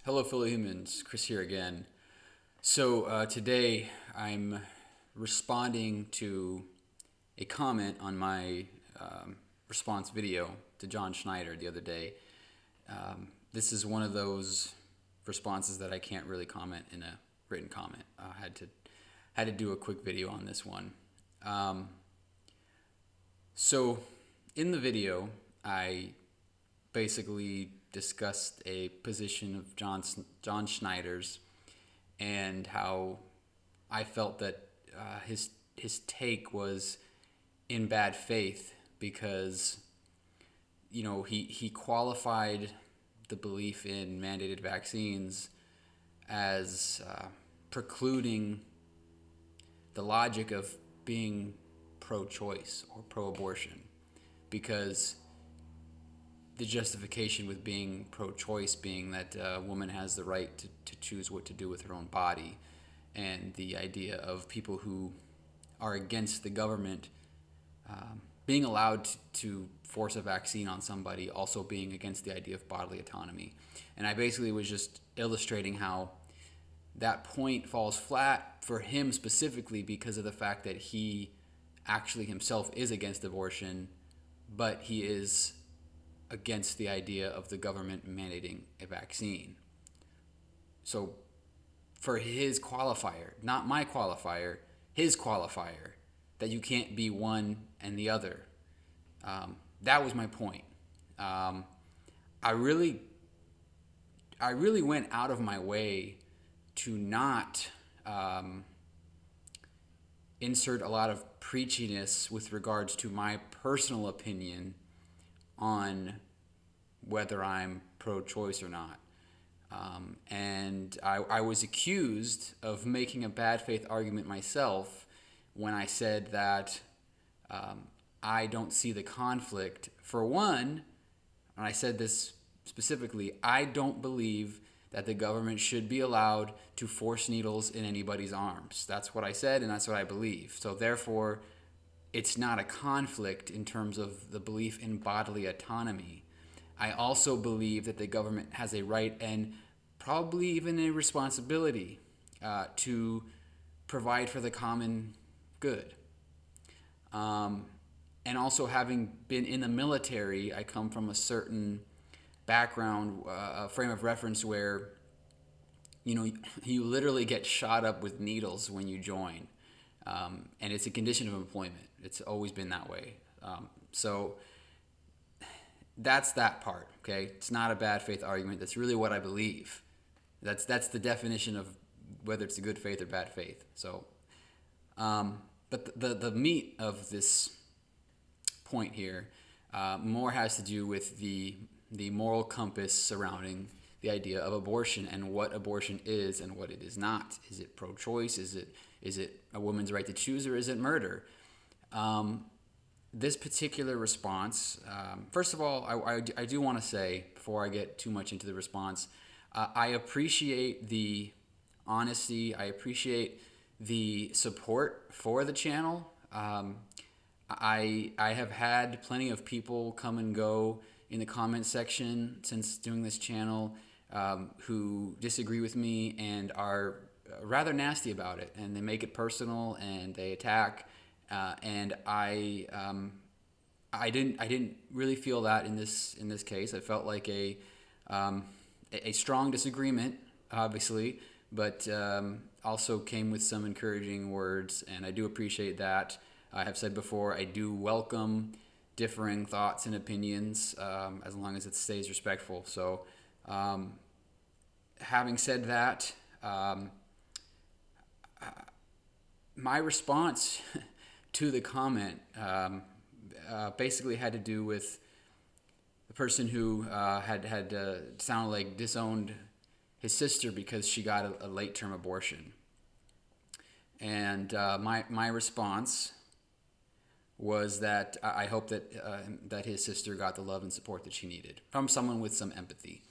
Hello, fellow humans. Chris here again. So today I'm responding to a comment on my response video to John Schneider the other day. This is one of those responses that I can't really comment in a written comment. I had to do a quick video on this one. So in the video, I basically discussed a position of John Schneider's and how I felt that his take was in bad faith because he qualified the belief in mandated vaccines as precluding the logic of being pro-choice or pro-abortion, because the justification with being pro-choice being that a woman has the right to choose what to do with her own body, and the idea of people who are against the government being allowed to force a vaccine on somebody also being against the idea of bodily autonomy. And I basically was just illustrating how that point falls flat for him specifically because of the fact that he actually himself is against abortion, but he is against the idea of the government mandating a vaccine. So for his qualifier, not my qualifier, his qualifier, that you can't be one and the other, that was my point. I really went out of my way to not insert a lot of preachiness with regards to my personal opinion on whether I'm pro-choice or not. And I was accused of making a bad faith argument myself when I said that I don't see the conflict. For one, and I said this specifically, I don't believe that the government should be allowed to force needles in anybody's arms. That's what I said, and that's what I believe. So therefore, it's not a conflict in terms of the belief in bodily autonomy. I also believe that the government has a right and probably even a responsibility to provide for the common good. And also, having been in the military, I come from a certain background, a frame of reference where you literally get shot up with needles when you join. And it's a condition of employment. It's always been that way. So that's that part, okay? It's not a bad faith argument. That's really what I believe. That's the definition of whether it's a good faith or bad faith. So, but the meat of this point here more has to do with the moral compass surrounding the idea of abortion and what abortion is and what it is not. Is it pro-choice? Is it a woman's right to choose, or is it murder? This particular response, first of all, I do want to say, before I get too much into the response, I appreciate the honesty. I appreciate the support for the channel. I have had plenty of people come and go in the comment section since doing this channel who disagree with me and are rather nasty about it, and they make it personal and they attack. And I didn't really feel that in this case. I felt like a strong disagreement, obviously, but also came with some encouraging words, and I do appreciate that. I have said before, I do welcome differing thoughts and opinions as long as it stays respectful. So, having said that, my response to the comment basically had to do with the person who had sounded like disowned his sister because she got a late-term abortion. And my response was that I hope that his sister got the love and support that she needed from someone with some empathy.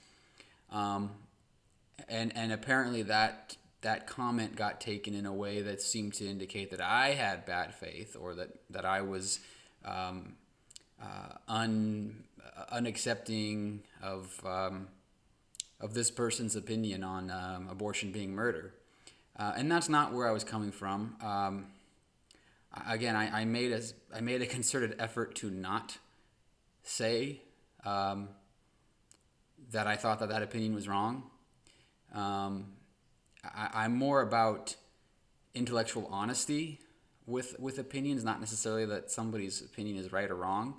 And apparently that comment got taken in a way that seemed to indicate that I had bad faith, or that I was unaccepting of of this person's opinion on abortion being murder. And that's not where I was coming from. Again, I made a concerted effort to not say that I thought that opinion was wrong. I'm more about intellectual honesty with opinions, not necessarily that somebody's opinion is right or wrong.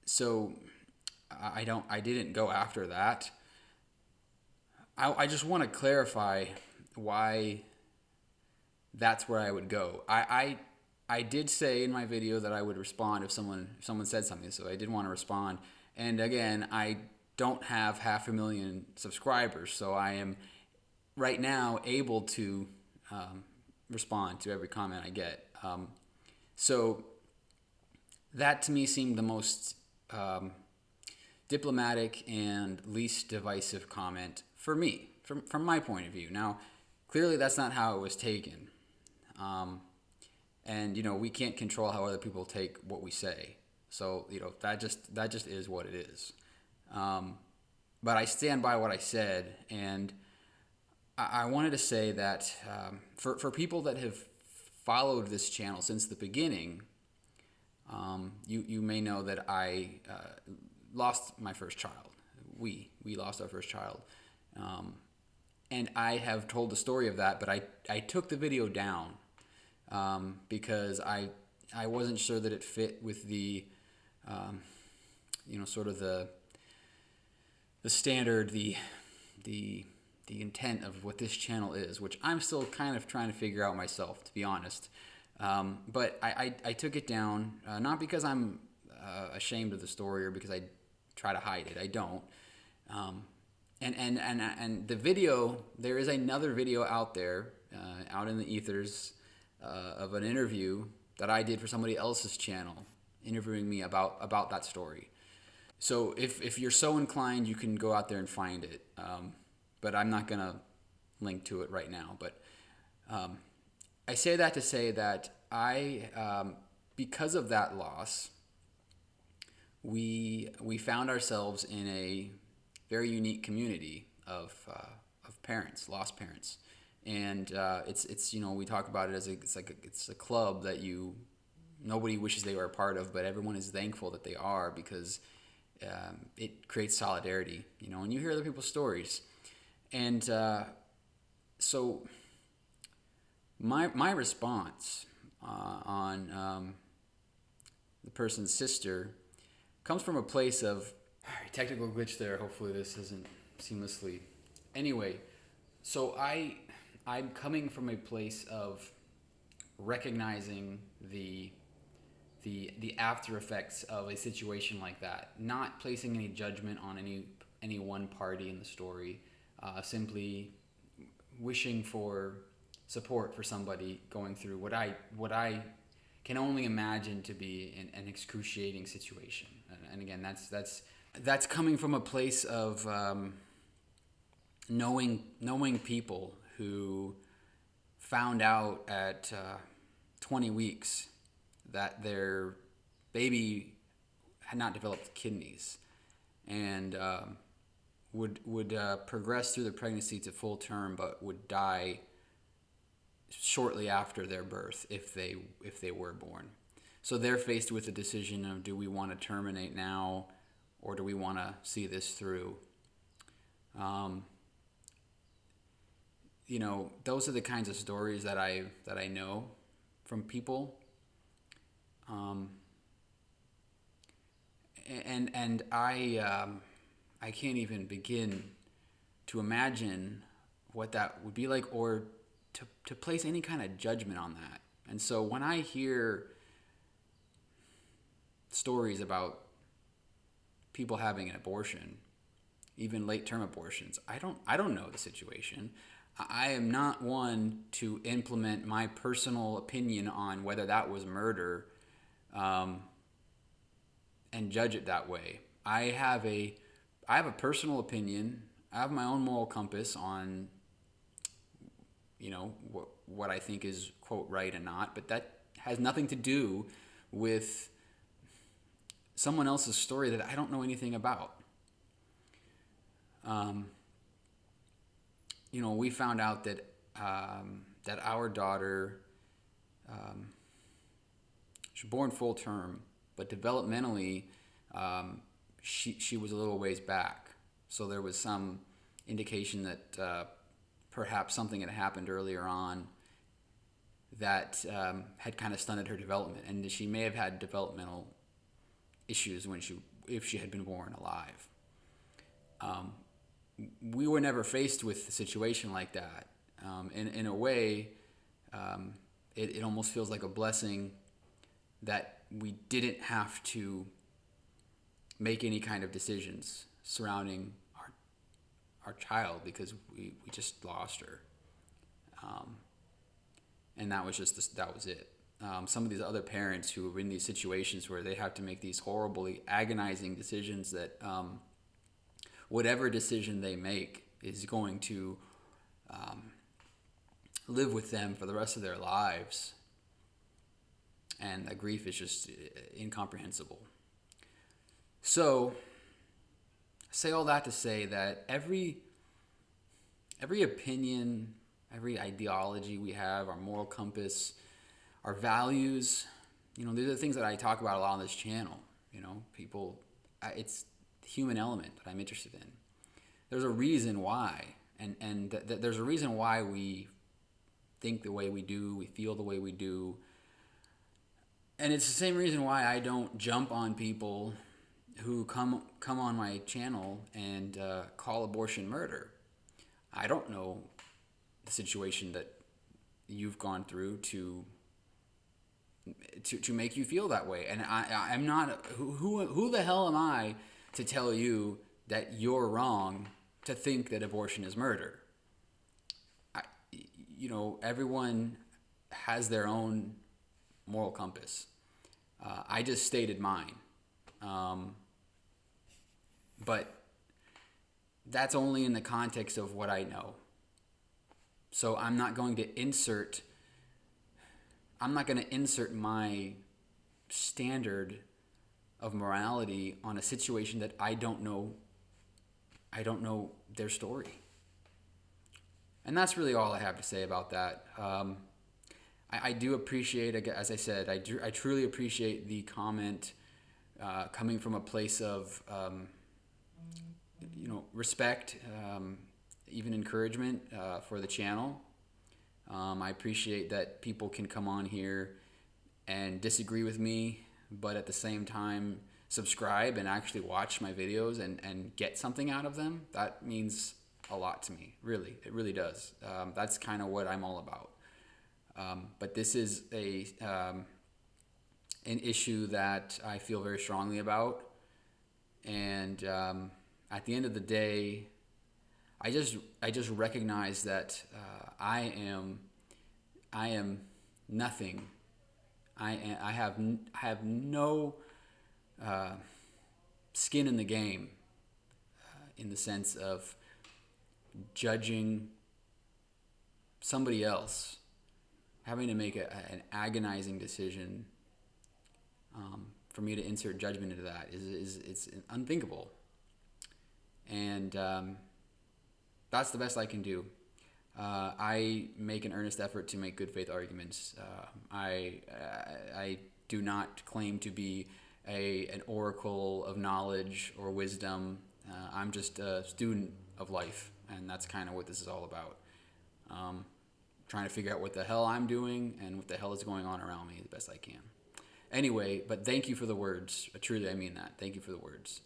So I didn't go after that. I just want to clarify why that's where I would go. I did say in my video that I would respond if someone said something, so I did want to respond. And again, I don't have 500,000 subscribers, so I am right now able to respond to every comment I get. So that to me seemed the most diplomatic and least divisive comment for me, from my point of view. Now, clearly that's not how it was taken. And we can't control how other people take what we say. So that just is what it is. But I stand by what I said, and I wanted to say that for people that have followed this channel since the beginning, you may know that I lost my first child. We lost our first child. And I have told the story of that, but I took the video down because I wasn't sure that it fit with the sort of the standard, the intent of what this channel is, which I'm still kind of trying to figure out myself, to be honest. But I took it down, not because I'm ashamed of the story or because I try to hide it. I don't. And the video, there is another video out there, out in the ethers, of an interview that I did for somebody else's channel, interviewing me about that story. So if you're so inclined, you can go out there and find it. But I'm not gonna link to it right now. But I say that to say that because of that loss, we found ourselves in a very unique community of parents, lost parents, and it's we talk about it as it's a club that nobody wishes they were a part of, but everyone is thankful that they are, because it creates solidarity, and you hear other people's stories, and so my response on the person's sister comes from a place of technical glitch there. Hopefully this isn't seamlessly. Anyway, so I'm coming from a place of recognizing the after effects of a situation like that, not placing any judgment on any one party in the story, simply wishing for support for somebody going through what I can only imagine to be an excruciating situation. And again, that's coming from a place of knowing people who found out at 20 weeks that their baby had not developed kidneys, and would progress through the pregnancy to full term, but would die shortly after their birth if they were born. So they're faced with the decision of, do we want to terminate now, or do we want to see this through? Those are the kinds of stories that I know from people. And I can't even begin to imagine what that would be like, or to place any kind of judgment on that. And so when I hear stories about people having an abortion, even late-term abortions, I don't know the situation. I am not one to implement my personal opinion on whether that was murder, and judge it that way. I have a personal opinion. I have my own moral compass on what I think is, quote, right and not, but that has nothing to do with someone else's story that I don't know anything about. We found out that that our daughter, she was born full term, but developmentally, she was a little ways back. So there was some indication that perhaps something had happened earlier on that had kind of stunted her development, and she may have had developmental issues if she had been born alive. We were never faced with a situation like that. In a way, it almost feels like a blessing that we didn't have to make any kind of decisions surrounding our child, because we just lost her. And that was it. Some of these other parents who are in these situations where they have to make these horribly agonizing decisions that whatever decision they make is going to live with them for the rest of their lives. And the grief is just incomprehensible. So, I say all that to say that every opinion, every ideology we have, our moral compass, our values, these are the things that I talk about a lot on this channel. It's the human element that I'm interested in. There's a reason why, and there's a reason why we think the way we do, we feel the way we do. And it's the same reason why I don't jump on people who come on my channel and call abortion murder. I don't know the situation that you've gone through to make you feel that way, and I'm not. Who the hell am I to tell you that you're wrong to think that abortion is murder? Everyone has their own moral compass. I just stated mine. But that's only in the context of what I know. So I'm not going to insert my standard of morality on a situation that I don't know their story. And that's really all I have to say about that. I do appreciate, as I said, I truly appreciate the comment coming from a place of respect, even encouragement for the channel. I appreciate that people can come on here and disagree with me, but at the same time subscribe and actually watch my videos and get something out of them. That means a lot to me, really. It really does. That's kind of what I'm all about. But this is an issue that I feel very strongly about, and at the end of the day, I just recognize that I am nothing. I have no skin in the game, in the sense of judging somebody else, having to make an agonizing decision. For me to insert judgment into that it's unthinkable, and that's the best I can do. I make an earnest effort to make good faith arguments. I do not claim to be an oracle of knowledge or wisdom. I'm just a student of life, and that's kind of what this is all about. Trying to figure out what the hell I'm doing and what the hell is going on around me the best I can. Anyway, but thank you for the words. Truly, I mean that. Thank you for the words.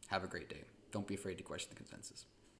Have a great day. Don't be afraid to question the consensus.